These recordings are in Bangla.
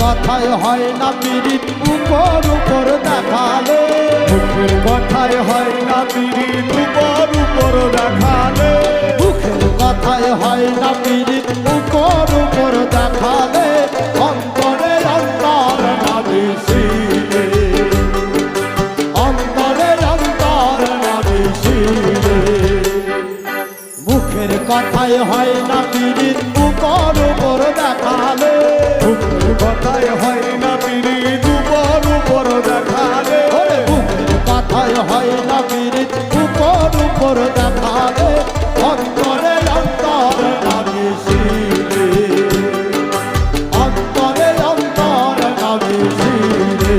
কথায় হয় না পীড়িত উপর উপর দেখালে মুখের কথায় হয় না পীড়িত উপর উপর দেখালে মুখের কথায় হয় না পীড়িত উপর উপর দেখালে অন্তরে অন্তর না মিশিলে অন্তরে অন্তর না মিশিলে মুখের কথায় হয় না পীড়িত উপর উপর দেখালে মুখের কথায় হয় না পীড়িত উপর উপর দেখালে মুখের কথায় হয় না পীড়িত উপর উপর দেখালে অন্তরে অন্তর না মিশিলে অন্তরে অন্তর না মিশিলে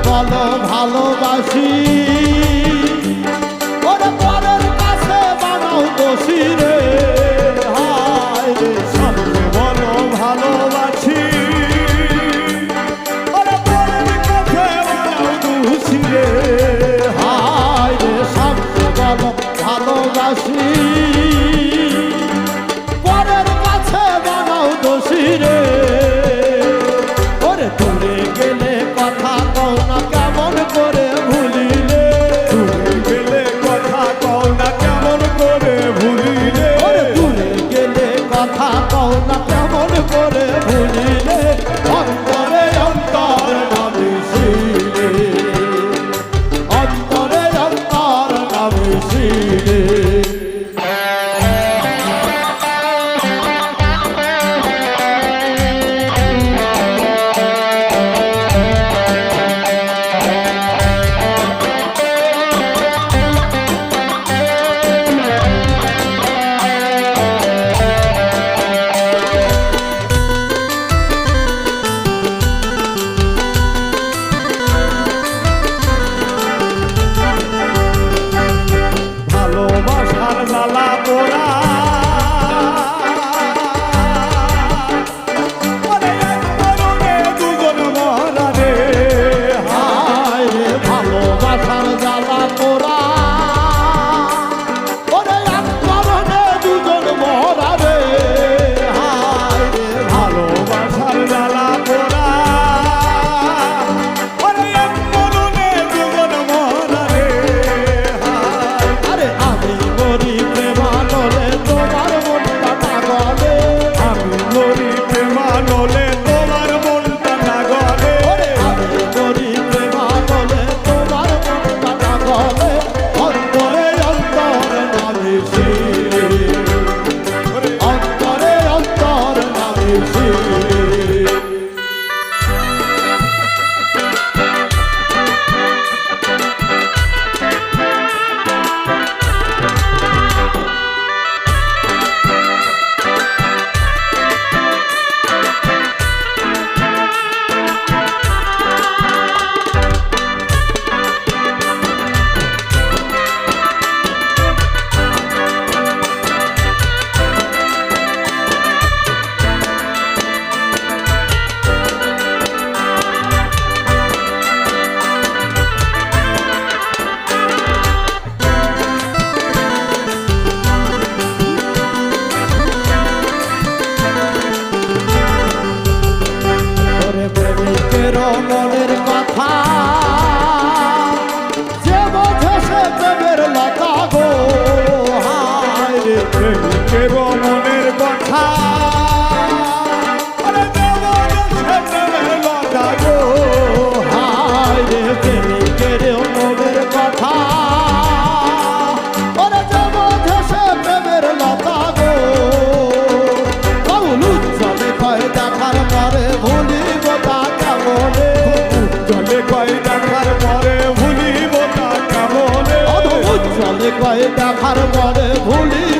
বলো ভালোবাসি ওরে পরের কাছে বানাও দোষী রে হায় রে সামনে বলো ভালোবাসি ওরে পরের কাছে বানাও দোষী রে হায় রে সামনে বলো ভালোবাসি পরের কাছে বানাও দোষী রে ওরে দূরে গেলে কথা কও না কেমন করে ভুলিলে দূরে গেলে কথা কও না কেমন করে ভুলিলে ওরে দূরে গেলে কথা কও না কেমন করে ভুলিলে অন্তরে অন্তর না মিশিলে অন্তরে অন্তর না মিশিলে ভালোবাসার জ্বালা পোড়া ওরে এক মরণে দুজন মরা রে হায় রে ভালোবাসার জ্বালা পোড়া ওরে এক মরণে দুজন মরা রে হায় রে ভালোবাসার জ্বালা পোড়া ওরে এক মরণে দুজন মরা রে আরে আমি মরি প্রেমানলে তোমার মনটা পাগলে আমি মরি প্রেমানলে তোমার মনটা না গলে ওরে আমি মরি প্রেমানলে তোমার মনটা পাগলে অন্তরে অন্তরে না মিশিলে অন্তরে অন্তর না মিশিলে তোমায় দেখার পরে ভুলি